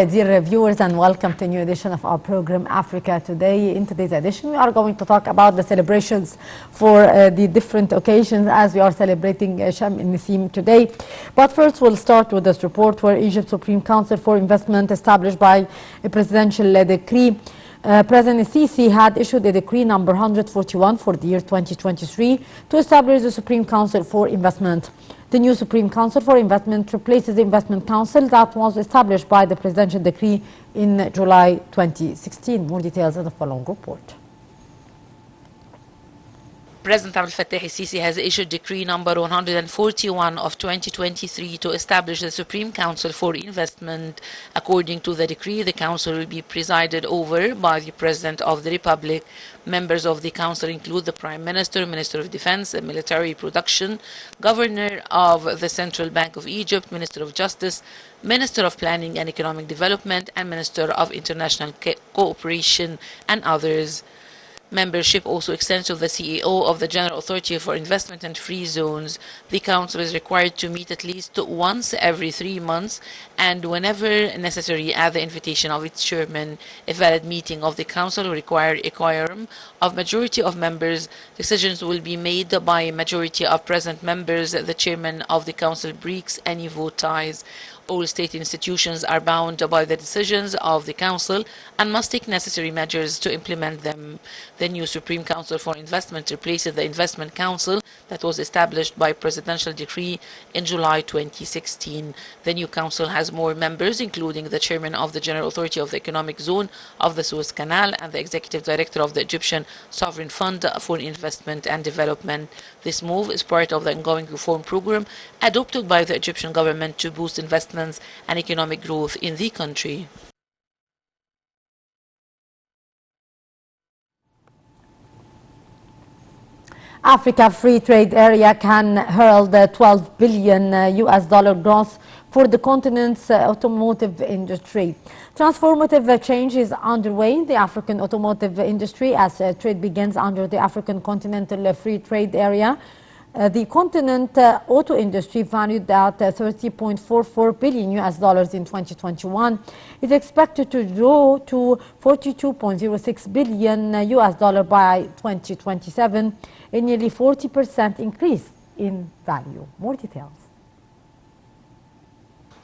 dear viewers, and welcome to a new edition of our program Africa Today. In today's edition, we are going to talk about the celebrations for the different occasions as we are celebrating Sham el-Nissim today. But first, we'll start with this report where Egypt's Supreme Council for Investment, established by a presidential decree, President Sisi had issued a decree number 141 for the year 2023 to establish the Supreme Council for Investment. The new Supreme Council for Investment replaces the Investment Council that was established by the presidential decree in July 2016. More details in the following report. President Abdel Fattah el-Sisi has issued decree number 141 of 2023 to establish the Supreme Council for Investment. According to the decree, the council will be presided over by the President of the Republic. Members of the council include the Prime Minister, Minister of Defense and Military Production, Governor of the Central Bank of Egypt, Minister of Justice, Minister of Planning and Economic Development, and Minister of International Cooperation, and others. Membership also extends to the CEO of the General Authority for Investment and Free Zones. The Council is required to meet at least once every 3 months and whenever necessary at the invitation of its chairman. A valid meeting of the Council will require a quorum of majority of members. Decisions will be made by a majority of present members. The chairman of the Council breaks any vote ties. All state institutions are bound by the decisions of the Council and must take necessary measures to implement them. The new Supreme Council for Investment replaces the Investment Council that was established by presidential decree in July 2016. The new council has more members, including the chairman of the General Authority of the Economic Zone of the Suez Canal and the executive director of the Egyptian Sovereign Fund for Investment and Development. This move is part of the ongoing reform program adopted by the Egyptian government to boost investments and economic growth in the country. Africa Free Trade Area can herald $12 billion US dollar growth for the continent's automotive industry. Transformative change is underway in the African automotive industry as trade begins under the African Continental Free Trade Area. The continent auto industry, valued at $30.44 billion US dollars in 2021, is expected to grow to $42.06 billion US dollar by 2027, a nearly 40% increase in value. More details.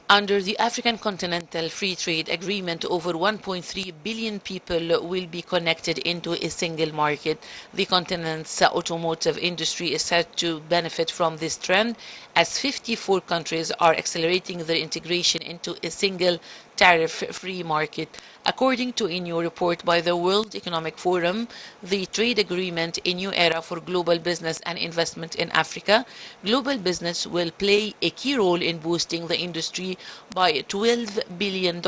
Under the African Continental Free Trade Agreement, over 1.3 billion people will be connected into a single market. The continent's automotive industry is set to benefit from this trend as 54 countries are accelerating their integration into a single tariff-free market. According to a new report by the World Economic Forum, the trade agreement, a new era for global business and investment in Africa, global business will play a key role in boosting the industry by $12 billion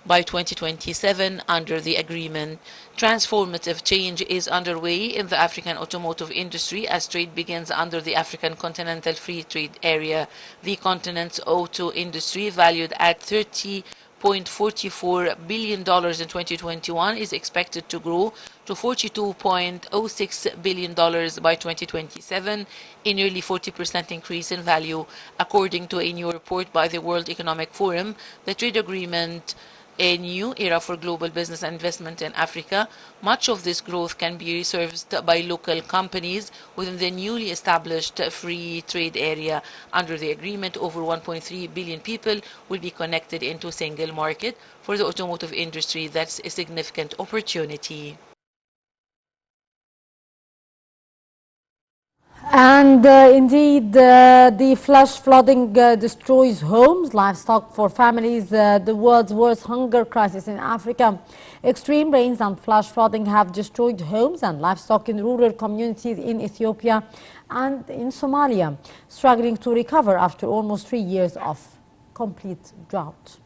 by 2027 under the agreement. Transformative change is underway in the African automotive industry as trade begins under the African Continental Free Trade Area. The continent's auto industry, valued at $30.44 billion in 2021, is expected to grow to $42.06 billion by 2027, a nearly 40% increase in value. According to a new report by the World Economic Forum, the trade agreement, a new era for global business and investment in Africa. Much of this growth can be serviced by local companies within the newly established free trade area. Under the agreement, over 1.3 billion people will be connected into a single market. For the automotive industry, that's a significant opportunity. And indeed, the flash flooding destroys homes, livestock for families, the world's worst hunger crisis in Africa. Extreme rains and flash flooding have destroyed homes and livestock in rural communities in Ethiopia and in Somalia, struggling to recover after almost 3 years of complete drought.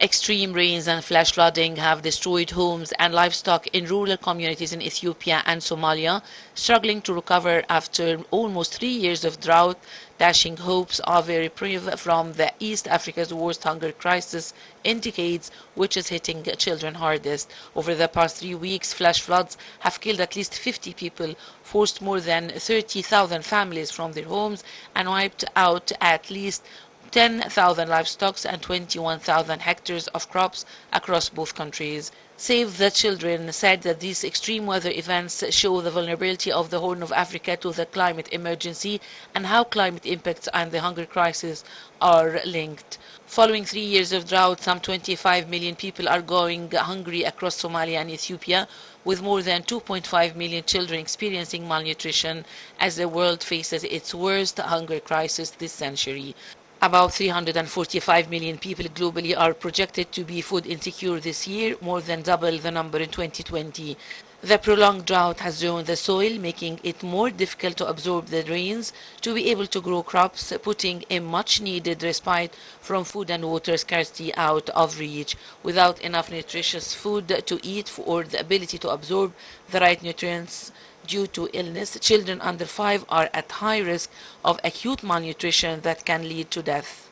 Extreme rains and flash flooding have destroyed homes and livestock in rural communities in Ethiopia and Somalia, struggling to recover after almost 3 years of drought. Dashing hopes of a reprieve from the East Africa's worst hunger crisis in decades, which is hitting children hardest. Over the past 3 weeks, flash floods have killed at least 50 people, forced more than 30,000 families from their homes, and wiped out at least 10,000 livestock and 21,000 hectares of crops across both countries. Save the Children said that these extreme weather events show the vulnerability of the Horn of Africa to the climate emergency and how climate impacts and the hunger crisis are linked. Following 3 years of drought, some 25 million people are going hungry across Somalia and Ethiopia, with more than 2.5 million children experiencing malnutrition as the world faces its worst hunger crisis this century. About 345 million people globally are projected to be food insecure this year, more than double the number in 2020. The prolonged drought has ruined the soil, making it more difficult to absorb the rains to be able to grow crops, putting a much needed respite from food and water scarcity out of reach. Without enough nutritious food to eat or the ability to absorb the right nutrients, due to illness, children under 5 are at high risk of acute malnutrition that can lead to death.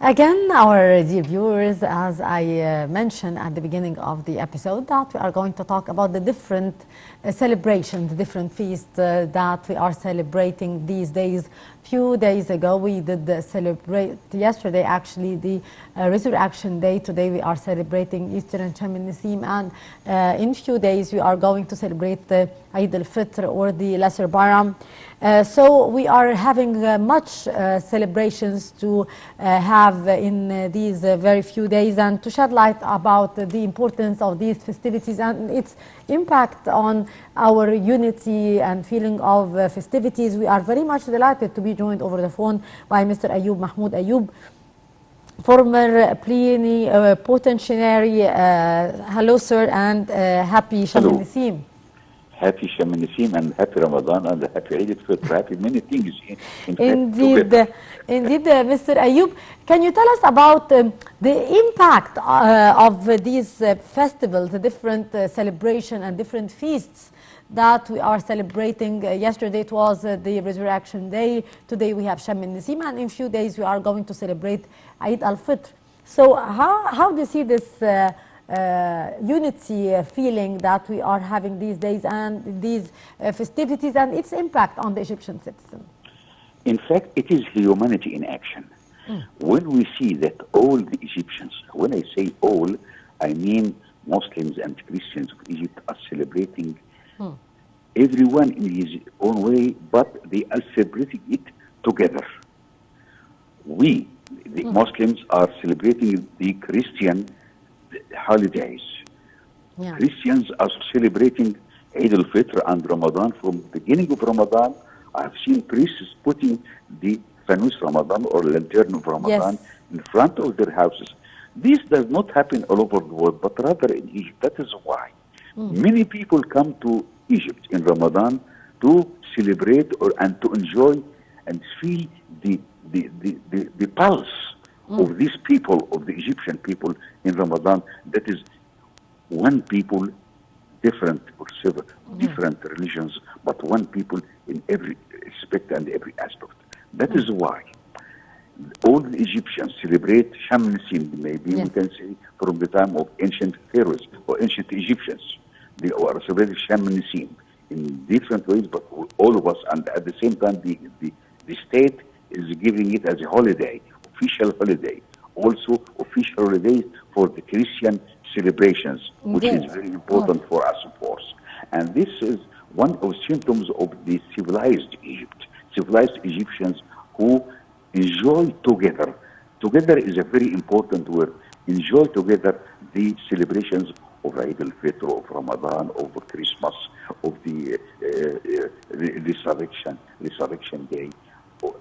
Again, our dear viewers, as I mentioned at the beginning of the episode, that we are going to talk about the different celebrations, the different feasts that we are celebrating these days. Few days ago, we did celebrate, yesterday actually, the Resurrection Day. Today we are celebrating Easter and Shem al-Nasim, and in few days we are going to celebrate the Eid al-Fitr or the Lesser Bayram. So we are having much celebrations to have in these very few days, and to shed light about the importance of these festivities and its impact on our unity and feeling of festivities. We are very much delighted to be joined over the phone by Mr. Ayoub, Mahmoud Ayoub, former plenipotentiary. Hello, sir, and happy Shem al-Nasim. Happy Shem al-Nasim and happy Ramadan and happy Eid al-Fitr. Happy many things. Indeed, Mr. Ayoub, can you tell us about the impact of these festivals, the different celebration and different feasts that we are celebrating? Yesterday it was the Resurrection Day. Today we have Shem al-Nasim, and in a few days we are going to celebrate Eid al-Fitr. So how do you see this unity feeling that we are having these days and these festivities and its impact on the Egyptian citizen? In fact, it is humanity in action. When we see that all the Egyptians, when I say all, I mean Muslims and Christians of Egypt are celebrating, everyone in his own way, but they are celebrating it together. We, the Muslims, are celebrating the Christian holidays. Yeah. Christians are celebrating Eid al-Fitr and Ramadan. From the beginning of Ramadan, I've seen priests putting the Fanus Ramadan or lantern of Ramadan in front of their houses. This does not happen all over the world, but rather in Egypt. That is why many people come to Egypt in Ramadan to celebrate and to enjoy and feel the pulse of these people, of the Egyptian people in Ramadan. That is one people, different or several different religions, but one people in every aspect and every aspect. That is why all the Egyptians celebrate Shem al-Nasim, maybe we can say from the time of ancient pharaohs or ancient Egyptians. They are celebrating Sham Nisim in different ways, but all of us, and at the same time, the state is giving it as a holiday, official holiday. Also, official holidays for the Christian celebrations, which is Indeed. very important for us, of course. And this is one of the symptoms of the civilized Egypt, civilized Egyptians who enjoy together. Together is a very important word. Enjoy together the celebrations of Eid al-Fitr, of Ramadan, of Christmas, of the Resurrection Day,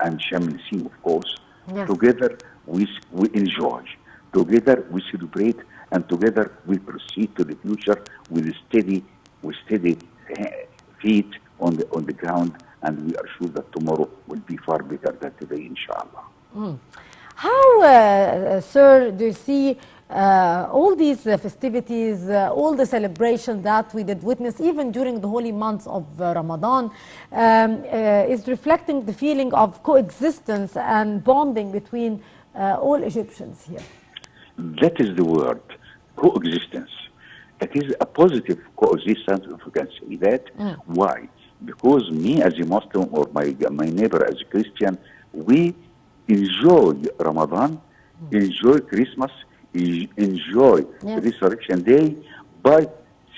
and Shem Nisim, of course. Yes. Together we enjoy. Together we celebrate, and together we proceed to the future with steady feet on the ground, and we are sure that tomorrow will be far better than today, inshallah. How, sir, do you see all these festivities, all the celebrations that we did witness, even during the holy months of Ramadan, is reflecting the feeling of coexistence and bonding between all Egyptians here? That is the word, coexistence. It is a positive coexistence, if we can say that. Why? Because me as a Muslim or my neighbor as a Christian, we enjoy Ramadan, enjoy Christmas, enjoy Yes. Resurrection Day by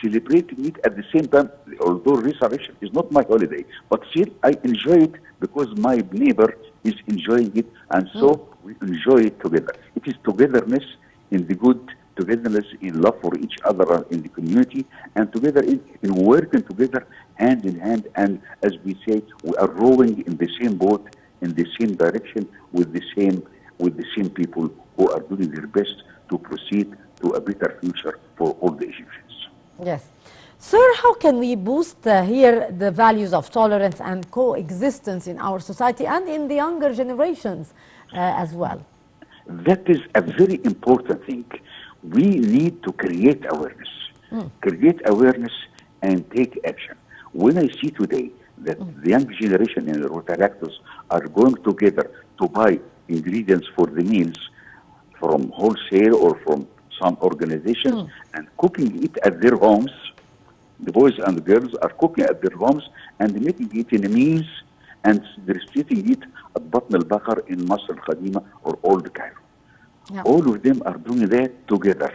celebrating it at the same time. Although Resurrection is not my holiday, but still I enjoy it because my neighbor is enjoying it, and so we enjoy it together. It is togetherness in the good, togetherness in love for each other in the community, and together in working together hand in hand. And as we say, we are rowing in the same boat, in the same direction, with the same people who are doing their best to proceed to a better future for all the Egyptians. Yes. Sir, how can we boost here the values of tolerance and coexistence in our society and in the younger generations as well? That is a very important thing. We need to create awareness and take action. When I see today that the young generation in the Rotaractors are going together to buy ingredients for the meals from wholesale or from some organizations and cooking it at their homes, the boys and the girls are cooking at their homes and making it in meals and distributing it at Batn al-Bakar in Masr al-Khadima or Old Cairo. Yeah. All of them are doing that together.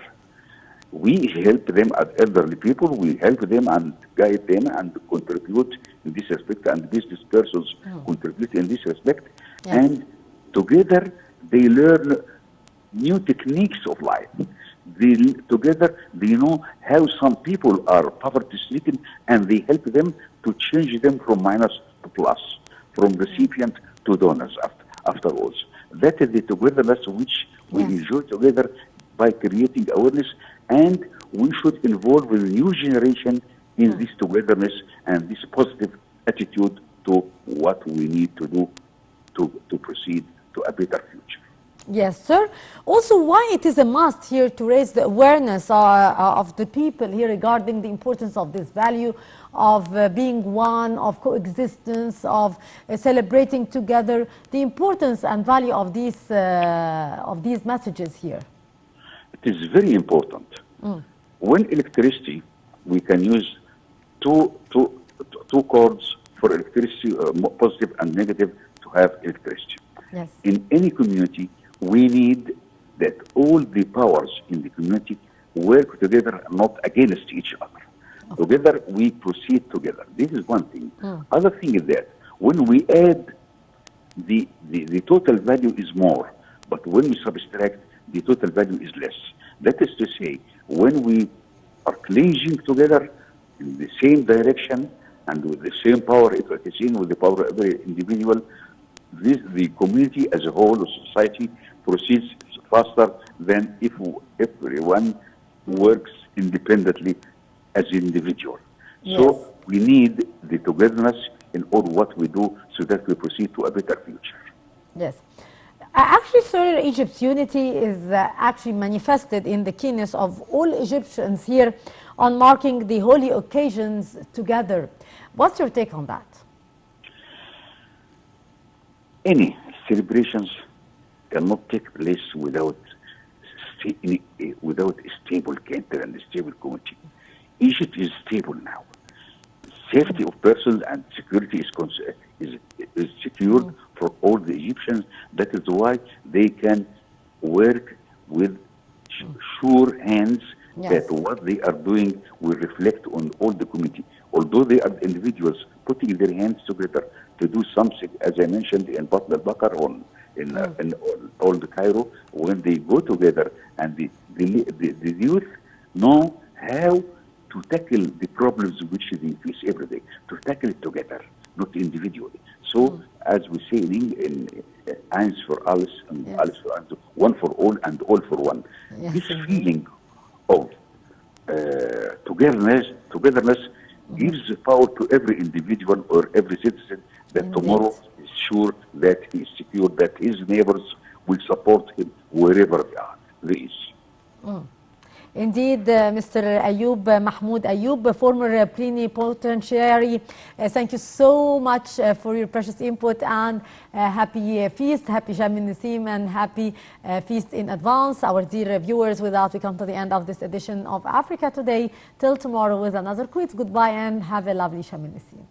We help them as elderly people, we help them and guide them and contribute in this respect, and business persons contribute in this respect. Yes. And together they learn new techniques of life. Together they know how some people are poverty stricken, and they help them to change them from minus to plus, from recipient to donors afterwards. That is the togetherness which we enjoy together by creating awareness, and we should involve the new generation in this togetherness and this positive attitude to what we need to do to proceed to a better future. Yes, sir. Also, why it is a must here to raise the awareness of the people here regarding the importance of this value of being one, of coexistence, of celebrating together, the importance and value of these messages here. It is very important. When electricity, we can use two cords for electricity, positive and negative, to have electricity. Yes. In any community, we need that all the powers in the community work together, not against each other. Together, we proceed together. This is one thing. Other thing is that when we add, the total value is more, but when we subtract, the total value is less. That is to say, when we are cleansing together in the same direction and with the same power, it is seen with the power of every individual, the community as a whole, the society, proceeds faster than if everyone works independently as individual. Yes. So we need the togetherness in all what we do so that we proceed to a better future. Yes. Actually, sir, Egypt's unity is actually manifested in the keenness of all Egyptians here on marking the holy occasions together. What's your take on that? Any celebrations cannot take place without a stable country and a stable community. Egypt is stable now. Safety of persons and security is secured for all the Egyptians. That is why they can work with sure hands that what they are doing will reflect on all the community. Although they are individuals putting their hands together to do something, as I mentioned in Batn al-Bakar or in all the Cairo, when they go together and the youth know how to tackle the problems which they face every day, to tackle it together, not individually. So, as we say in eins for alles and alles for eins, one for all and all for one. This feeling of togetherness gives power to every individual or every citizen that tomorrow is sure that he is secure, that his neighbors will support him wherever they is. Indeed, Mr. Ayoub, Mahmoud Ayoub, former plenipotentiary, thank you so much for your precious input, and happy feast, happy Sham al-Nasim, and happy feast in advance. Our dear viewers, with that we come to the end of this edition of Africa Today. Till tomorrow with another quiz. Goodbye and have a lovely Sham al-Nasim.